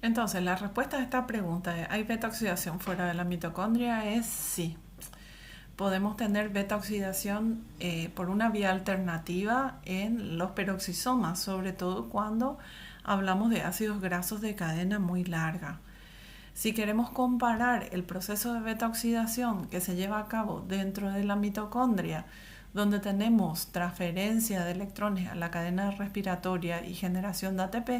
Entonces, la respuesta a esta pregunta de ¿hay beta oxidación fuera de la mitocondria? Es sí. Podemos tener beta oxidación por una vía alternativa en los peroxisomas, sobre todo cuando hablamos de ácidos grasos de cadena muy larga. Si queremos comparar el proceso de beta oxidación que se lleva a cabo dentro de la mitocondria, donde tenemos transferencia de electrones a la cadena respiratoria y generación de ATP,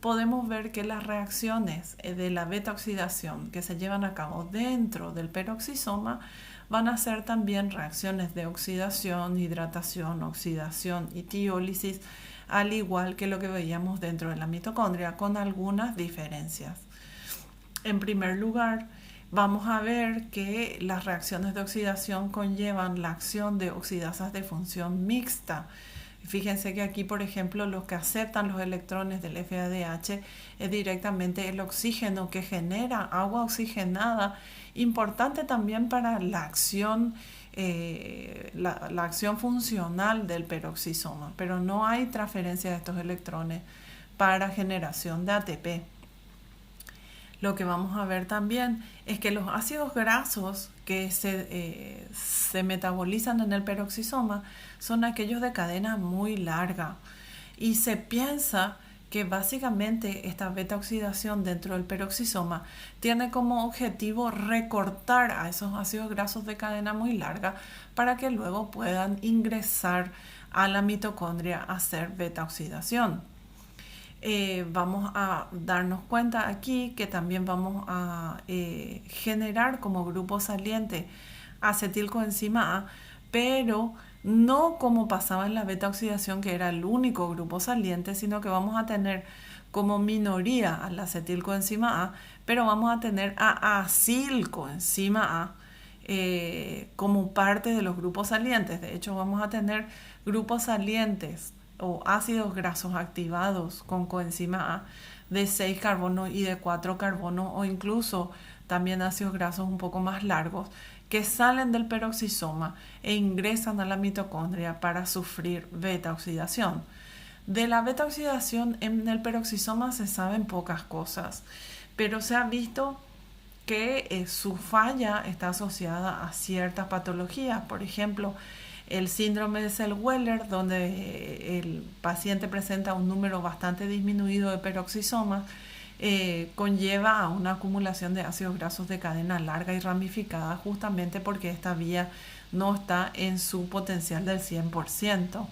podemos ver que las reacciones de la beta oxidación que se llevan a cabo dentro del peroxisoma van a ser también reacciones de oxidación, hidratación, oxidación y tiólisis, al igual que lo que veíamos dentro de la mitocondria, con algunas diferencias. En primer lugar, vamos a ver que las reacciones de oxidación conllevan la acción de oxidasas de función mixta. Fíjense que aquí, por ejemplo, los que aceptan los electrones del FADH es directamente el oxígeno que genera agua oxigenada, importante también para la acción, la acción funcional del peroxisoma, pero no hay transferencia de estos electrones para generación de ATP. Lo que vamos a ver también es que los ácidos grasos que se metabolizan en el peroxisoma son aquellos de cadena muy larga y se piensa que básicamente esta beta oxidación dentro del peroxisoma tiene como objetivo recortar a esos ácidos grasos de cadena muy larga para que luego puedan ingresar a la mitocondria a hacer beta oxidación. Vamos a darnos cuenta aquí que también vamos a generar como grupo saliente acetilcoenzima A, pero no como pasaba en la beta oxidación, que era el único grupo saliente, sino que vamos a tener como minoría a la acetilcoenzima A, pero vamos a tener a acilcoenzima A como parte de los grupos salientes. De hecho, vamos a tener grupos salientes o ácidos grasos activados con coenzima A de 6 carbonos y de 4 carbonos, o incluso también ácidos grasos un poco más largos que salen del peroxisoma e ingresan a la mitocondria para sufrir beta oxidación. De la beta oxidación en el peroxisoma se saben pocas cosas, pero se ha visto que su falla está asociada a ciertas patologías. Por ejemplo, el síndrome de Zellweger, donde el paciente presenta un número bastante disminuido de peroxisomas, conlleva a una acumulación de ácidos grasos de cadena larga y ramificada, justamente porque esta vía no está en su potencial del 100%.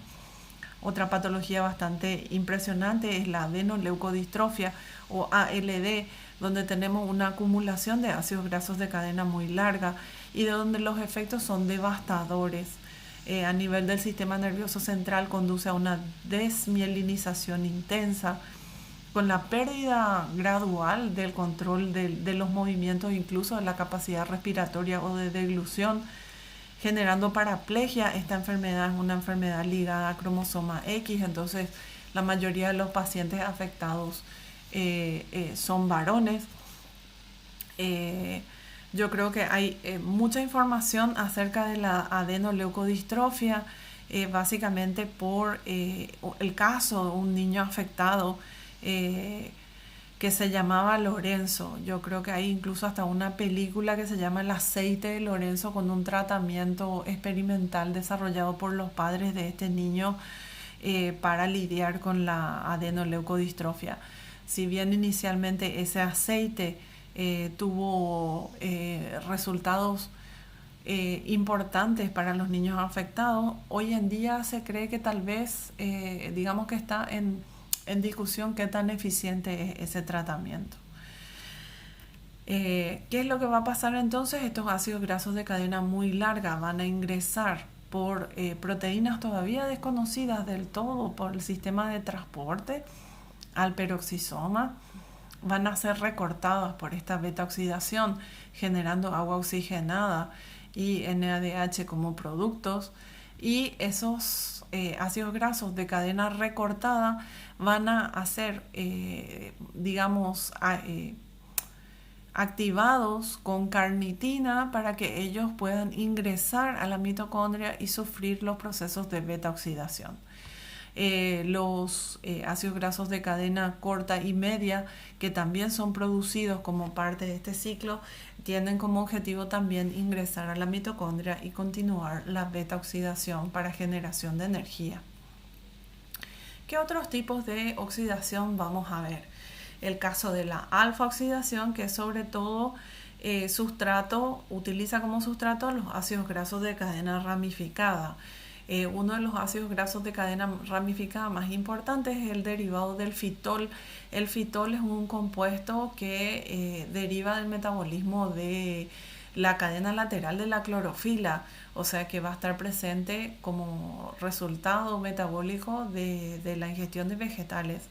Otra patología bastante impresionante es la adenoleucodistrofia o ALD, donde tenemos una acumulación de ácidos grasos de cadena muy larga y de donde los efectos son devastadores. A nivel del sistema nervioso central conduce a una desmielinización intensa, con la pérdida gradual del control de los movimientos, incluso de la capacidad respiratoria o de deglución, generando paraplegia. Esta enfermedad es una enfermedad ligada a cromosoma X, entonces la mayoría de los pacientes afectados son varones. Yo creo que hay mucha información acerca de la adenoleucodistrofia, básicamente por el caso de un niño afectado que se llamaba Lorenzo. Yo creo que hay incluso hasta una película que se llama El aceite de Lorenzo, con un tratamiento experimental desarrollado por los padres de este niño para lidiar con la adenoleucodistrofia. Si bien inicialmente ese aceite tuvo resultados importantes para los niños afectados, hoy en día se cree que tal vez, digamos que está en discusión qué tan eficiente es ese tratamiento. ¿Qué es lo que va a pasar entonces? Estos ácidos grasos de cadena muy larga van a ingresar por proteínas todavía desconocidas del todo por el sistema de transporte al peroxisoma, van a ser recortadas por esta beta oxidación, generando agua oxigenada y NADH como productos, y esos ácidos grasos de cadena recortada van a ser, digamos, activados con carnitina para que ellos puedan ingresar a la mitocondria y sufrir los procesos de beta oxidación. Los ácidos grasos de cadena corta y media, que también son producidos como parte de este ciclo, tienen como objetivo también ingresar a la mitocondria y continuar la beta oxidación para generación de energía. ¿Qué otros tipos de oxidación vamos a ver? El caso de la alfa oxidación, que sobre todo utiliza como sustrato los ácidos grasos de cadena ramificada. Uno de los ácidos grasos de cadena ramificada más importantes es el derivado del fitol. El fitol es un compuesto que deriva del metabolismo de la cadena lateral de la clorofila, o sea que va a estar presente como resultado metabólico de la ingestión de vegetales.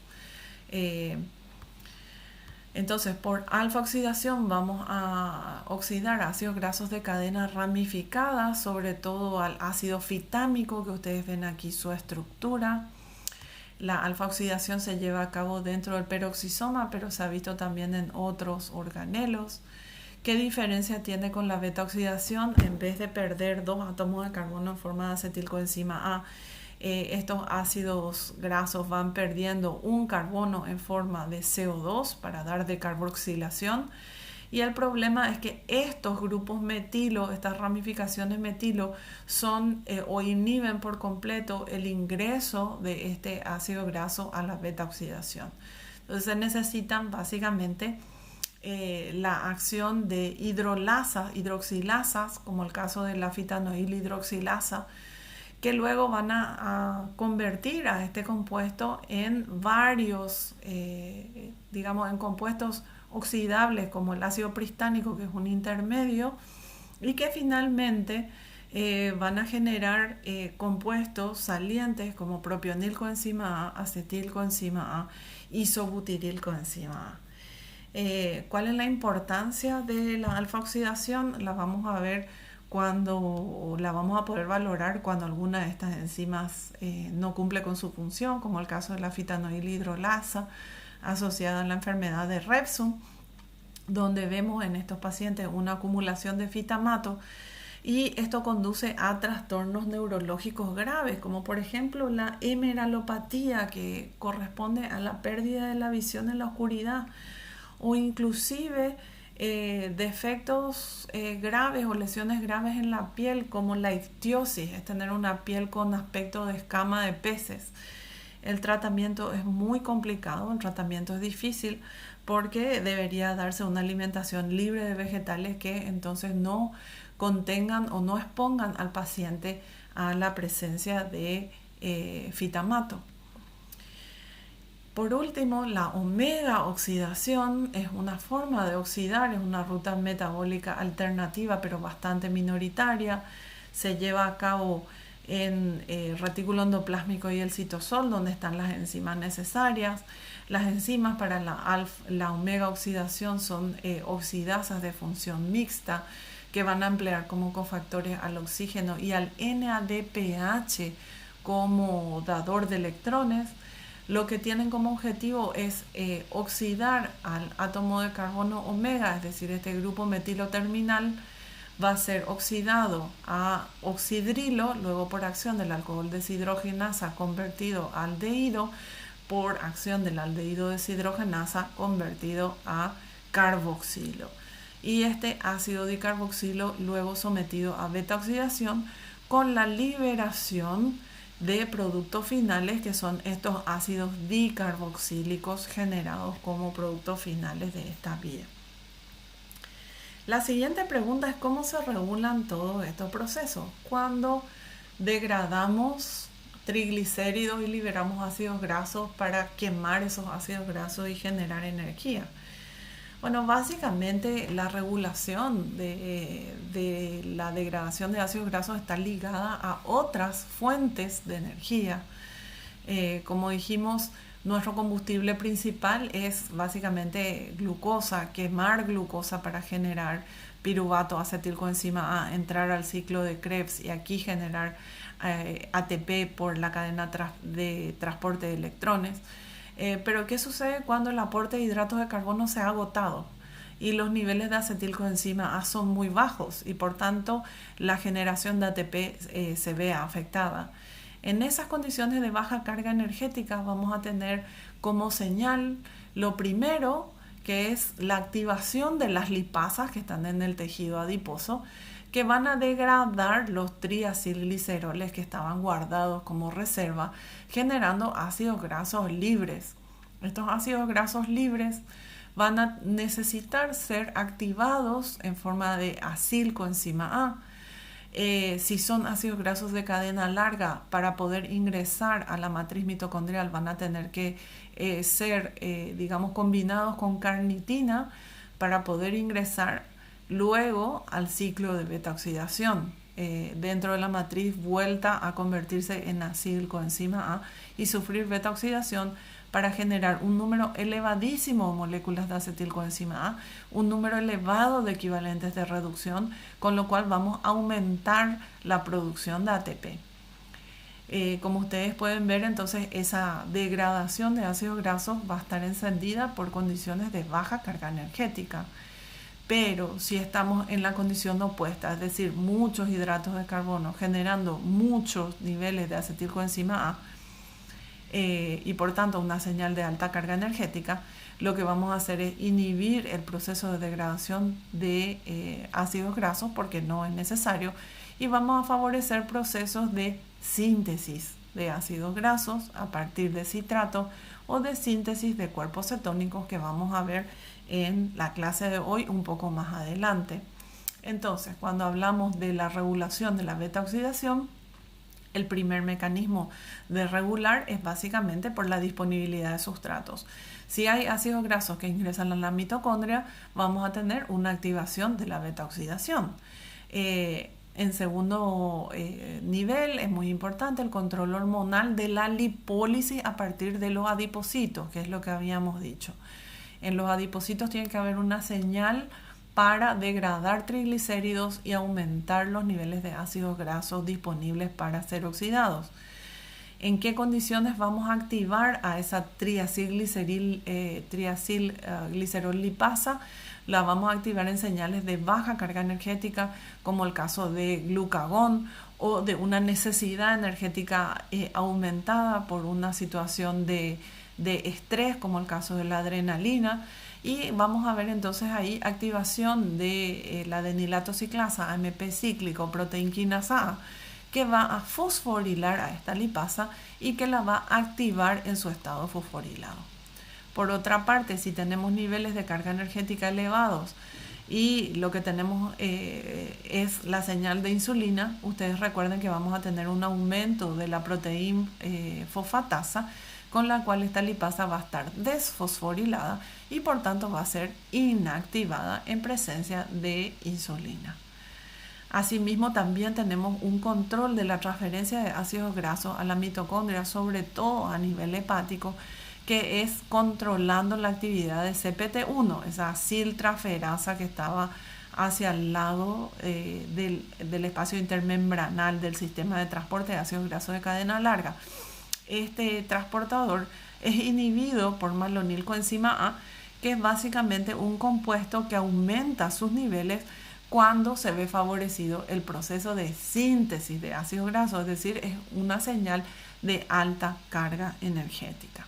Entonces, por alfa oxidación vamos a oxidar ácidos grasos de cadena ramificada, sobre todo al ácido fitámico, que ustedes ven aquí su estructura. La alfa oxidación se lleva a cabo dentro del peroxisoma, pero se ha visto también en otros organelos. ¿Qué diferencia tiene con la beta oxidación? En vez de perder 2 átomos de carbono en forma de acetilcoenzima A, estos ácidos grasos van perdiendo un carbono en forma de CO2 para dar decarboxilación. Y el problema es que estos grupos metilo, estas ramificaciones metilo, son o inhiben por completo el ingreso de este ácido graso a la beta oxidación. Entonces se necesitan básicamente la acción de hidroxilasas, como el caso de la fitanoil hidroxilasa, que luego van a convertir a este compuesto en varios, en compuestos oxidables, como el ácido pristánico, que es un intermedio, y que finalmente van a generar compuestos salientes como propionilcoenzima A, acetilcoenzima A, isobutirilcoenzima A. ¿Cuál es la importancia de la alfa oxidación? La vamos a ver la vamos a poder valorar cuando alguna de estas enzimas no cumple con su función, como el caso de la fitanoil hidrolasa asociada a la enfermedad de Repsum, donde vemos en estos pacientes una acumulación de fitamato, y esto conduce a trastornos neurológicos graves, como por ejemplo la hemeralopatía, que corresponde a la pérdida de la visión en la oscuridad, o inclusive defectos graves o lesiones graves en la piel, como la ictiosis, es tener una piel con aspecto de escama de peces. El tratamiento es muy complicado, el tratamiento es difícil, porque debería darse una alimentación libre de vegetales que entonces no contengan o no expongan al paciente a la presencia de fitamato. Por último, la omega oxidación es una forma de oxidar, es una ruta metabólica alternativa, pero bastante minoritaria. Se lleva a cabo en el retículo endoplásmico y el citosol, donde están las enzimas necesarias. Las enzimas para la omega oxidación son oxidasas de función mixta, que van a emplear como cofactores al oxígeno y al NADPH como dador de electrones. Lo que tienen como objetivo es oxidar al átomo de carbono omega, es decir, este grupo metilo terminal va a ser oxidado a oxidrilo, luego por acción del alcohol deshidrogenasa convertido a aldehído, por acción del aldehído deshidrogenasa convertido a carboxilo. Y este ácido dicarboxilo luego sometido a beta oxidación con la liberación de productos finales, que son estos ácidos dicarboxílicos generados como productos finales de esta vía. La siguiente pregunta es: ¿cómo se regulan todos estos procesos? Cuando degradamos triglicéridos y liberamos ácidos grasos para quemar esos ácidos grasos y generar energía. Bueno, básicamente la regulación de la degradación de ácidos grasos está ligada a otras fuentes de energía. Como dijimos, nuestro combustible principal es básicamente glucosa, quemar glucosa para generar piruvato, acetilcoenzima A, entrar al ciclo de Krebs y aquí generar ATP por la cadena de transporte de electrones. Pero ¿qué sucede cuando el aporte de hidratos de carbono se ha agotado y los niveles de acetilcoenzima A son muy bajos y por tanto la generación de ATP se ve afectada? En esas condiciones de baja carga energética vamos a tener como señal lo primero, que es la activación de las lipasas que están en el tejido adiposo, que van a degradar los triacilgliceroles que estaban guardados como reserva, generando ácidos grasos libres. Estos ácidos grasos libres van a necesitar ser activados en forma de acilcoenzima A. Si son ácidos grasos de cadena larga, para poder ingresar a la matriz mitocondrial van a tener que ser, digamos, combinados con carnitina para poder ingresar luego al ciclo de beta-oxidación. Dentro de la matriz vuelta a convertirse en acilcoenzima A y sufrir beta-oxidación para generar un número elevadísimo de moléculas de acetilcoenzima A, un número elevado de equivalentes de reducción, con lo cual vamos a aumentar la producción de ATP. Como ustedes pueden ver, entonces esa degradación de ácidos grasos va a estar encendida por condiciones de baja carga energética. Pero si estamos en la condición opuesta, es decir, muchos hidratos de carbono generando muchos niveles de acetilcoenzima A, y por tanto una señal de alta carga energética, lo que vamos a hacer es inhibir el proceso de degradación de ácidos grasos porque no es necesario, y vamos a favorecer procesos de síntesis de ácidos grasos a partir de citrato o de síntesis de cuerpos cetónicos que vamos a ver en la clase de hoy un poco más adelante. Entonces, cuando hablamos de la regulación de la beta-oxidación, el primer mecanismo de regular es básicamente por la disponibilidad de sustratos. Si hay ácidos grasos que ingresan a la mitocondria, vamos a tener una activación de la beta-oxidación. En segundo nivel es muy importante el control hormonal de la lipólisis a partir de los adipocitos, que es lo que habíamos dicho. En los adipocitos tiene que haber una señal para degradar triglicéridos y aumentar los niveles de ácidos grasos disponibles para ser oxidados. ¿En qué condiciones vamos a activar a esa triacilglicerol lipasa? La vamos a activar en señales de baja carga energética, como el caso de glucagón, o de una necesidad energética aumentada por una situación de estrés, como el caso de la adrenalina. Y vamos a ver entonces ahí activación de la adenilato ciclasa, AMP cíclico, proteinquinasa A, que va a fosforilar a esta lipasa y que la va a activar en su estado fosforilado. Por otra parte, si tenemos niveles de carga energética elevados y lo que tenemos es la señal de insulina, ustedes recuerden que vamos a tener un aumento de la proteína fosfatasa, con la cual esta lipasa va a estar desfosforilada y por tanto va a ser inactivada en presencia de insulina. Asimismo, también tenemos un control de la transferencia de ácidos grasos a la mitocondria, sobre todo a nivel hepático, que es controlando la actividad de CPT1, esa aciltraferasa que estaba hacia el lado del espacio intermembranal del sistema de transporte de ácidos grasos de cadena larga. Este transportador es inhibido por malonilcoenzima A, que es básicamente un compuesto que aumenta sus niveles cuando se ve favorecido el proceso de síntesis de ácidos grasos, es decir, es una señal de alta carga energética.